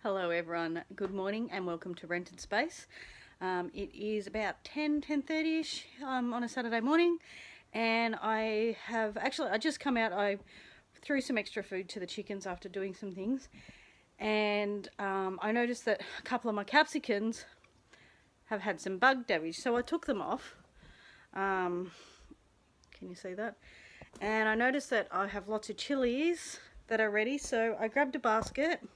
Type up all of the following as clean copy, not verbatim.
Hello everyone, good morning and welcome to Rented Space. It is about 10:30ish on a Saturday morning, and I just come out. I threw some extra food to the chickens after doing some things, and I noticed that a couple of my capsicums have had some bug damage, so I took them off. Can you see that? And I noticed that I have lots of chillies that are ready, so I grabbed a basket.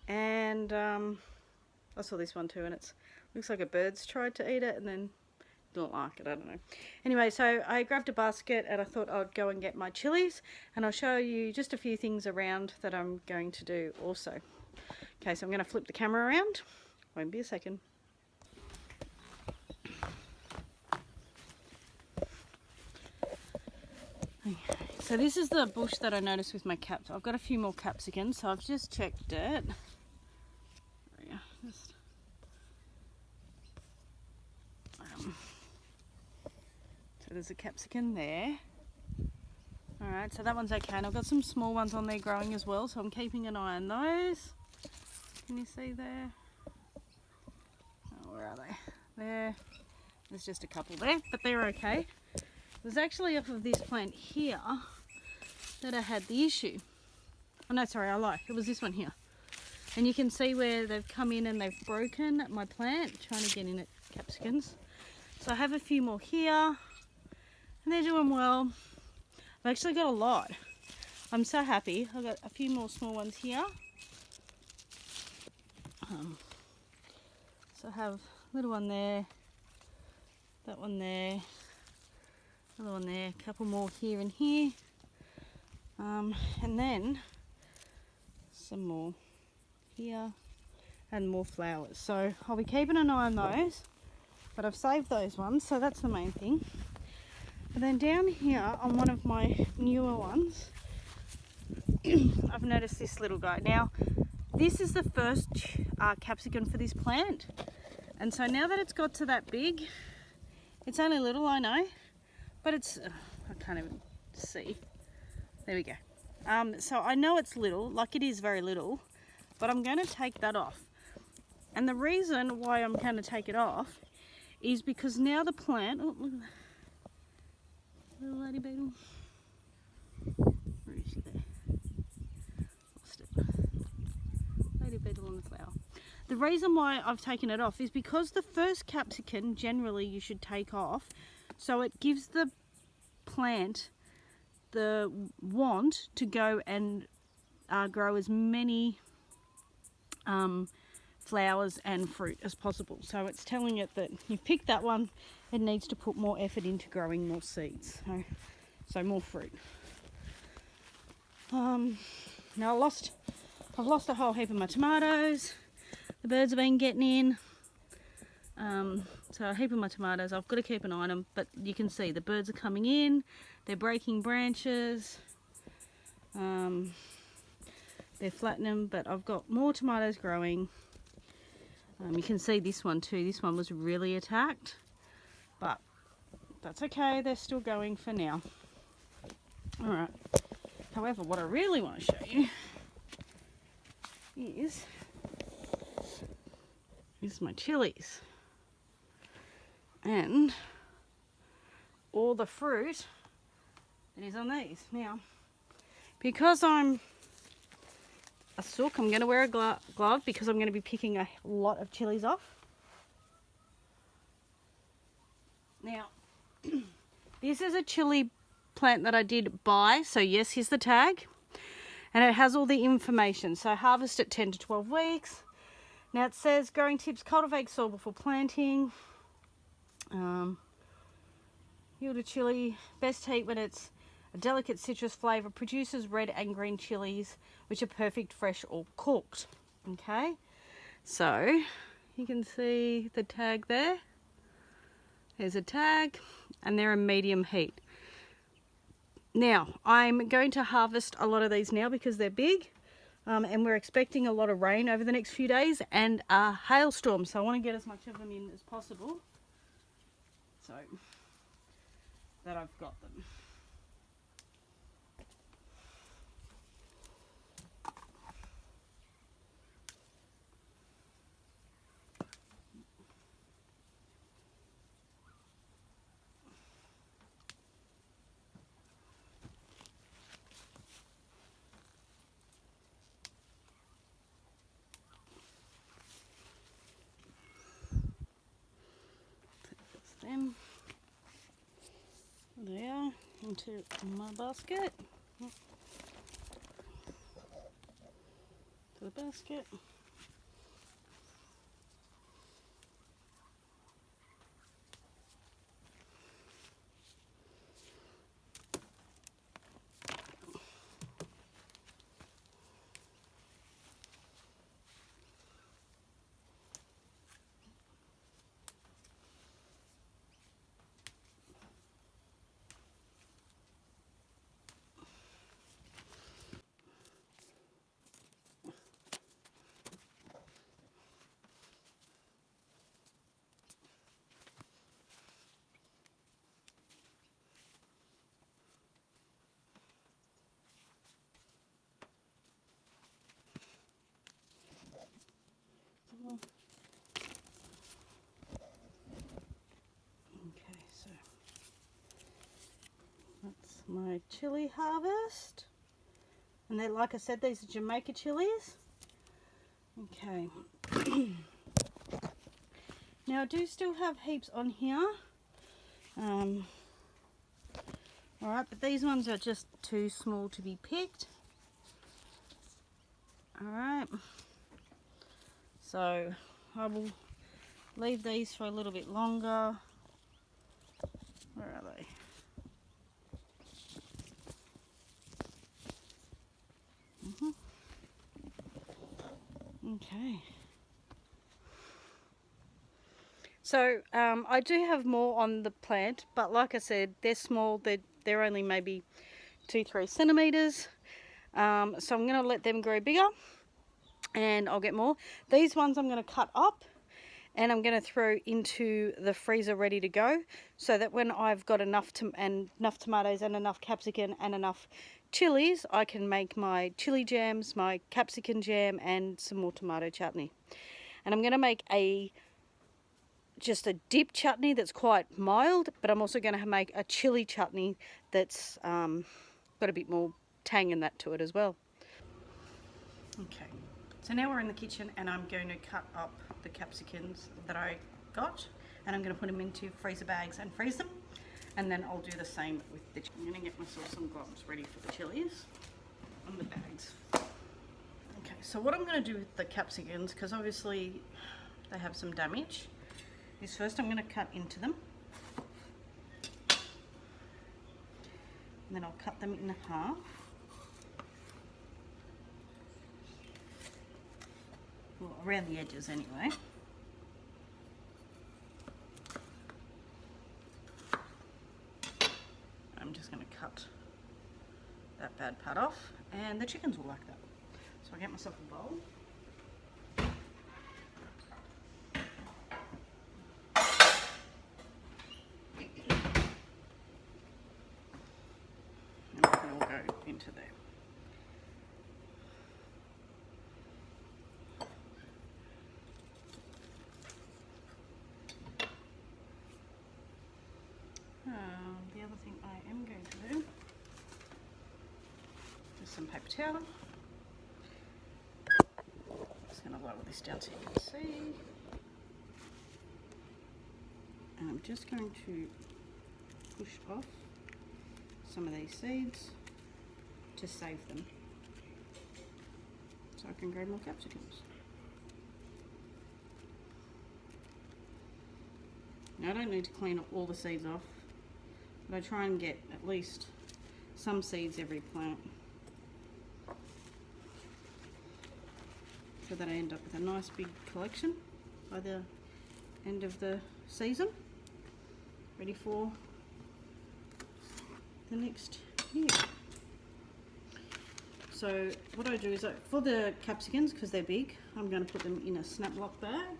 And I saw this one too, and it looks like a bird's tried to eat it and then didn't like it, I don't know. Anyway, so I grabbed a basket and I thought I'd go and get my chilies, and I'll show you just a few things around that I'm going to do also. Okay, so I'm going to flip the camera around. Won't be a second. Okay, so this is the bush that I noticed with my caps. I've got a few more capsicums, so I've just checked it. So there's a capsicum there. Alright, so that one's okay, and I've got some small ones on there growing as well, so I'm keeping an eye on those. Can you see there? Oh, where are they? There. There's just a couple there, but they're okay. There's actually off of this plant here that I had the issue. Oh no, sorry, I lied. It was this one here. And you can see where they've come in and they've broken my plant, trying to get in at capsicums. So I have a few more here, and they're doing well. I've actually got a lot. I'm so happy. I've got a few more small ones here. So I have a little one there, that one there, another one there, a couple more here and here, and then some more here and more flowers. So I'll be keeping an eye on those, but I've saved those ones, so that's the main thing. And then down here on one of my newer ones, I've noticed this little guy. Now this is the first capsicum for this plant, and so now that it's got to that big, it's only little, I know, but it's I can't even see. There we go. So I know it's little, like it is very little, but I'm going to take that off. And the reason why I'm going to take it off is because now the plant, oh, look at that little lady beetle. Where is she there? Lost it. Lady beetle on the flower. The reason why I've taken it off is because the first capsicum generally you should take off, so it gives the plant the want to go and grow as many flowers and fruit as possible. So it's telling it that you picked that one, it needs to put more effort into growing more seeds, so more fruit. Now I've lost a whole heap of my tomatoes. The birds have been getting in. So a heap of my tomatoes, I've got to keep an eye on them, but you can see the birds are coming in, they're breaking branches, they're flattening, but I've got more tomatoes growing. You can see this one too, this one was really attacked, but that's okay, they're still going for now. Alright, however, what I really want to show you is my chilies and all the fruit that is on these. Now, because I'm a sook, I'm going to wear a glove because I'm going to be picking a lot of chilies off. Now, this is a chilli plant that I did buy, so yes, here's the tag, and it has all the information. So harvest at 10 to 12 weeks. Now it says growing tips: cultivate soil before planting. Yield a chili, best heat when it's a delicate citrus flavour, produces red and green chilies which are perfect fresh or cooked. Okay, so you can see the tag there. There's a tag, and they're a medium heat. Now I'm going to harvest a lot of these now because they're big, and we're expecting a lot of rain over the next few days and a hailstorm, so I want to get as much of them in as possible so that I've got them. into my basket. To the basket. Okay, so that's my chilli harvest. And then, like I said, these are Jamaica chilies. Okay. Now I do still have heaps on here. Alright, but these ones are just too small to be picked. Alright. So I will leave these for a little bit longer. Where are they? Okay. So I do have more on the plant, but like I said, they're small. They're only maybe 2-3 centimeters. So I'm going to let them grow bigger, and I'll get more. These ones I'm going to cut up, and I'm going to throw into the freezer ready to go, so that when I've got enough tomatoes and enough capsicum and enough chilies, I can make my chili jams, my capsicum jam, and some more tomato chutney. And I'm going to make just a dip chutney that's quite mild, but I'm also going to make a chili chutney that's got a bit more tang in that to it as well. Okay, so now we're in the kitchen, and I'm going to cut up the capsicums that I got, and I'm going to put them into freezer bags and freeze them, and then I'll do the same with the I'm going to get myself some gloves ready for the chilies on the bags. Okay, so what I'm going to do with the capsicums, because obviously they have some damage, is first I'm going to cut into them, and then I'll cut them in half. Well, around the edges anyway. I'm just going to cut that bad part off, and the chickens will like that. So I'll get myself a bowl. And it can all go into there. The other thing I am going to do is some paper towel. Just going to lower this down so you can see. And I'm just going to push off some of these seeds to save them, so I can grow more capsicums. Now I don't need to clean all the seeds off, but I try and get at least some seeds every plant, so that I end up with a nice big collection by the end of the season, ready for the next year. So what I do is, for the capsicums, because they're big, I'm going to put them in a snap lock bag.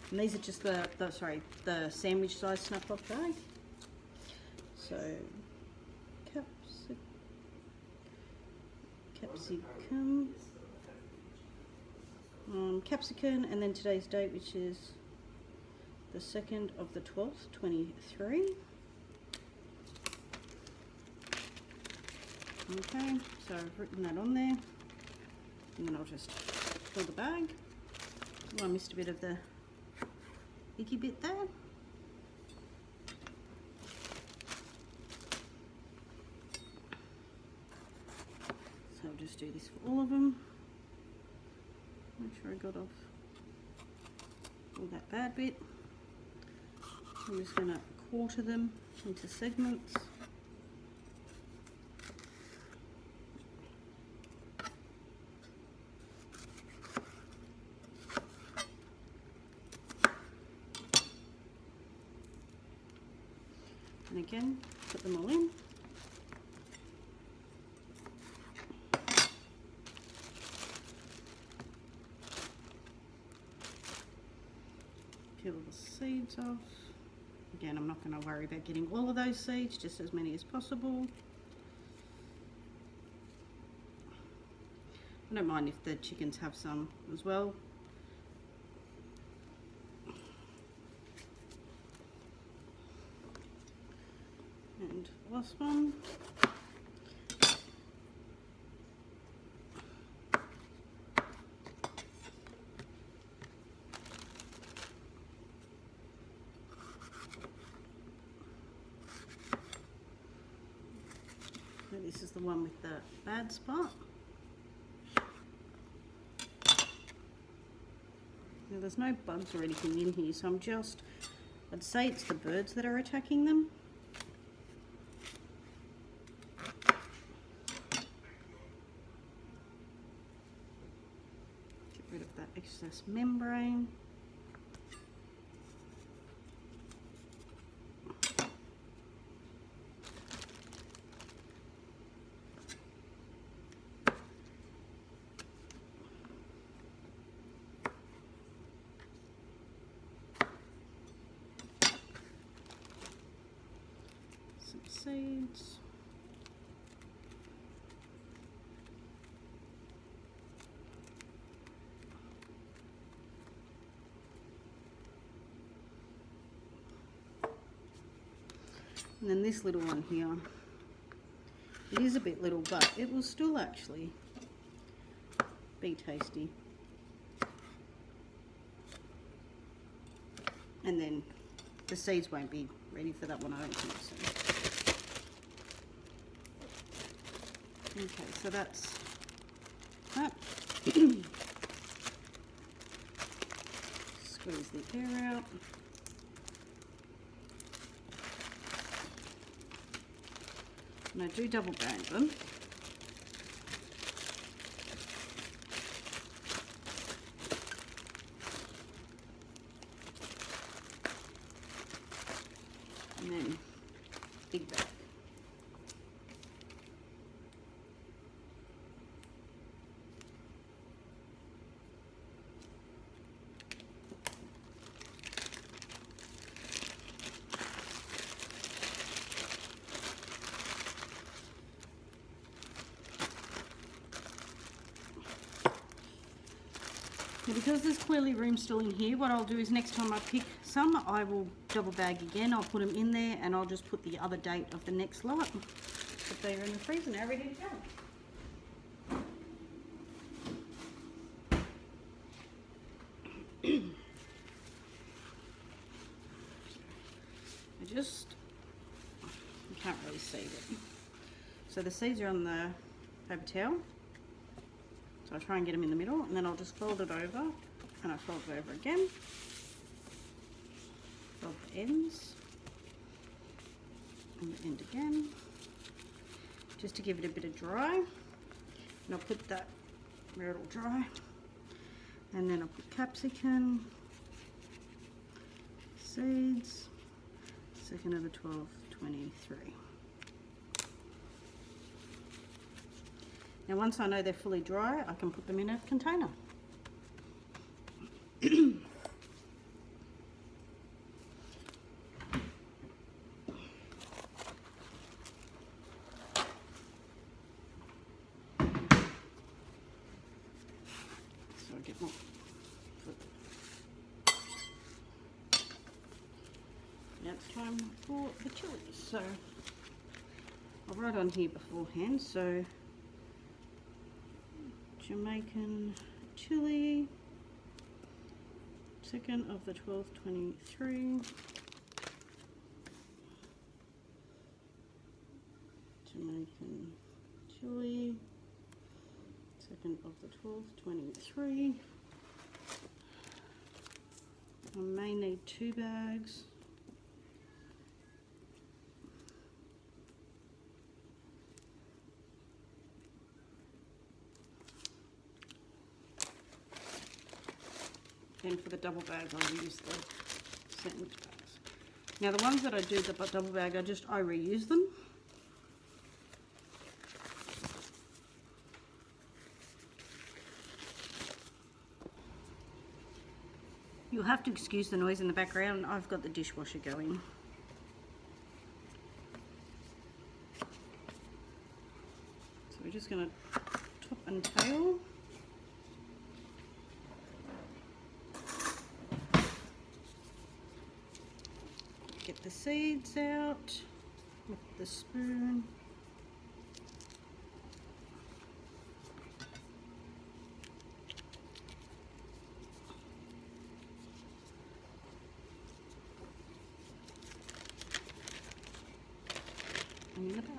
And these are just the sandwich size snap lock bag. So capsicum, and then today's date, which is the 2nd of the 12th, 23. Okay, so I've written that on there, and then I'll just fill the bag. Oh, I missed a bit of the icky bit there. do this for all of them. Make sure I got off all that bad bit. I'm just going to quarter them into segments. And again, put them all in. Peel the seeds off. Again, I'm not going to worry about getting all of those seeds, just as many as possible. I don't mind if the chickens have some as well. And last one. This is the one with the bad spot. Now, there's no bugs or anything in here, so I'd say it's the birds that are attacking them. Get rid of that excess membrane. Seeds. And then this little one here, it is a bit little, but it will still actually be tasty. And then the seeds won't be ready for that one, I don't think so. Okay, so that's that. Squeeze the air out. And I do double bag them. And then big bag. Now, because there's clearly room still in here, what I'll do is next time I pick some, I will double bag again. I'll put them in there and I'll just put the other date of the next lot. But they're in the freezer now, ready to go. You can't really see it. So the seeds are on the paper towel. So I try and get them in the middle, and then I'll just fold it over, and I fold it over again. Fold the ends, and the end again, just to give it a bit of dry. And I'll put that where it'll dry. And then I'll put capsicum, seeds, 2nd of the 12th, 23. Now once I know they're fully dry, I can put them in a container. So I get more. Now it's time for the chilies. So I'll write on here beforehand. So Jamaican chillie, 2nd of the 12th, 23. Jamaican chillie, 2nd of the 12th, 23. I may need 2 bags. Then for the double bag, I'll use the sandwich bags. Now the ones that I do the double bag, I reuse them. You'll have to excuse the noise in the background. I've got the dishwasher going. So we're just going to top and tail. Get the seeds out with the spoon. And in the bag.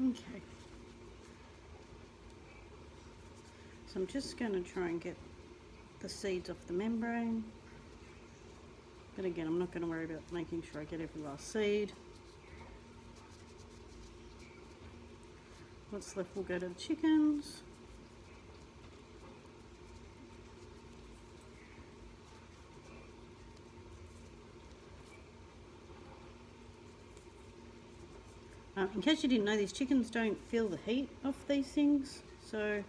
Okay. So I'm just going to try and get the seeds off the membrane. But again, I'm not going to worry about making sure I get every last seed. What's left will go to the chickens. In case you didn't know, these chickens don't feel the heat of these things, so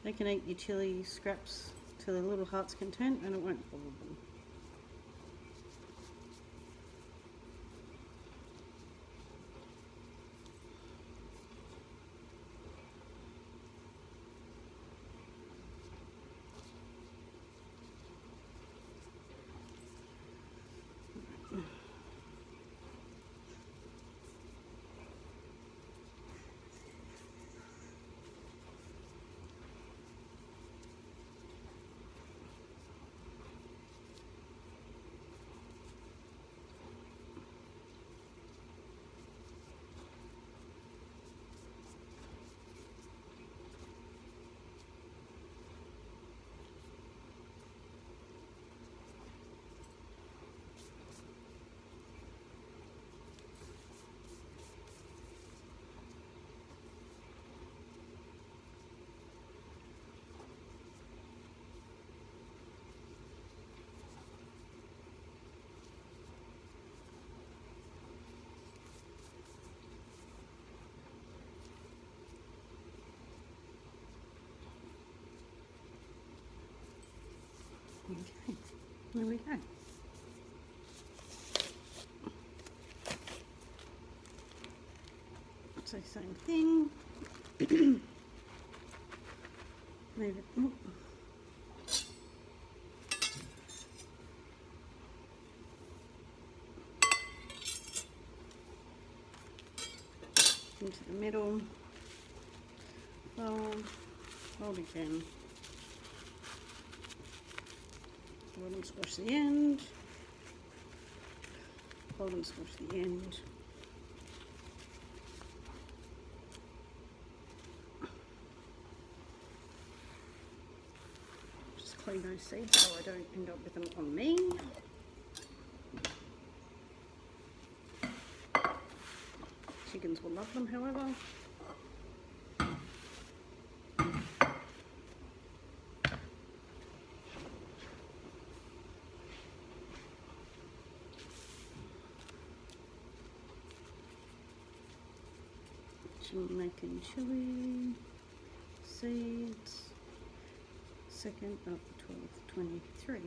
they can eat your chilli scraps to their little heart's content and it won't bother them. Okay, there we go. So same thing. Leave it. Into the middle. Fold again. Fold and squash the end. Fold and squash the end. Just clean those seeds so I don't end up with them on me. Chickens will love them, however. Making chili seeds, 2nd of 12/23,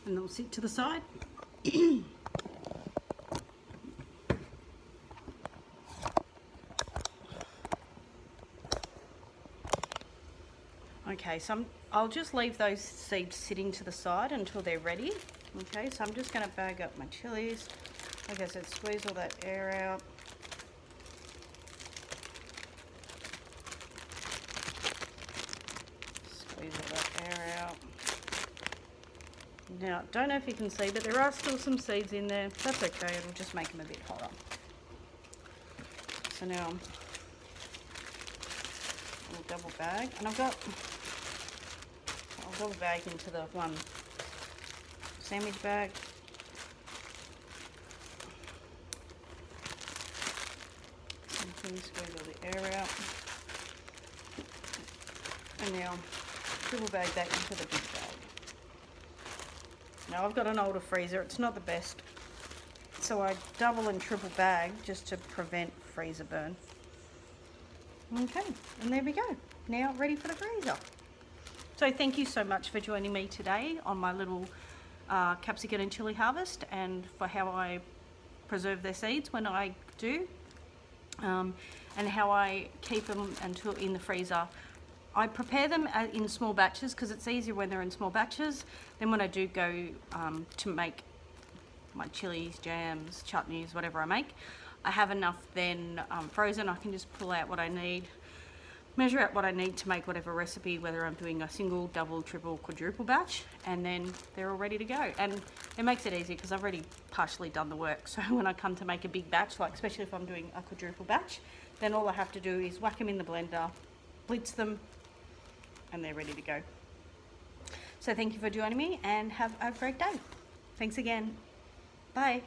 and they'll sit to the side. Okay, so I'll just leave those seeds sitting to the side until they're ready. Okay, so I'm just going to bag up my chilies. Like I said, squeeze all that air out. Squeeze all that air out. Now, don't know if you can see, but there are still some seeds in there. That's okay, it'll just make them a bit hotter. So now I'll double bag, and I'll double bag into the one sandwich bag. Squeeze all the air out. And now triple bag that into the big bag. Now I've got an older freezer, it's not the best, so I double and triple bag just to prevent freezer burn. Okay, and there we go. Now ready for the freezer. So thank you so much for joining me today on my little capsicum and chili harvest, and for how I preserve their seeds when I do, and how I keep them until in the freezer. I prepare them in small batches because it's easier when they're in small batches. Then when I do go to make my chilies, jams, chutneys, whatever I make, I have enough then frozen. I can just pull out what I need, measure out what I need to make whatever recipe, whether I'm doing a single, double, triple, quadruple batch, and then they're all ready to go. And it makes it easy because I've already partially done the work. So when I come to make a big batch, like especially if I'm doing a quadruple batch, then all I have to do is whack them in the blender, blitz them, and they're ready to go. So thank you for joining me and have a great day. Thanks again. Bye.